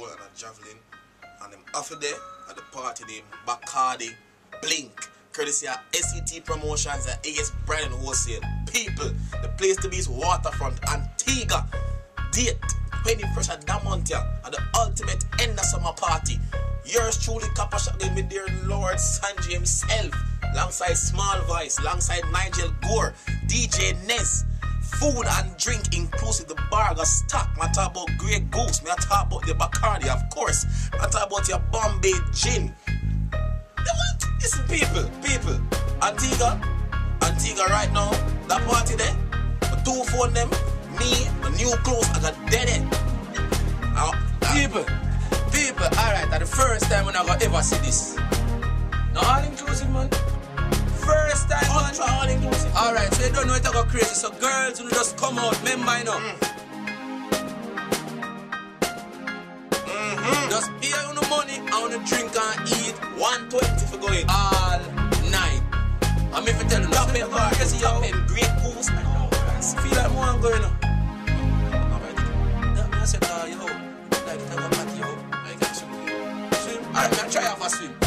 pole and a javelin. And them after there at the party named Bacardi Blink. Courtesy of SET Promotions and AS Brand and Wholesale. People, the place to be is Waterfront, Antigua. Date 21st of that month here at the ultimate end of summer party. Yours truly, Coppershot, with dear Lord Sanjay himself, alongside Small Voice, alongside Nigel Gore, DJ Ness. Food and drink inclusive, the bar got stock. I talk about Grey Goose, I talk about the Bacardi, of course. I talk about your Bombay gin. Listen, people, Antigua right now, that party there, my two phone them, me, my new clothes, I got dead. People, alright, that's the first time when I got ever see this. Now all inclusive, man. First time, man. All inclusive. Alright, so you don't know it I go crazy, so girls will just come out, remember, you know. Just pay on the money, I want to drink and eat. 120 for going all night. I'm even telling you, top end bar, top end Grey Goose. Feel like more I'm going on. I said, yo, like, I got party, yo. I can swim. Alright, man, try off a swim.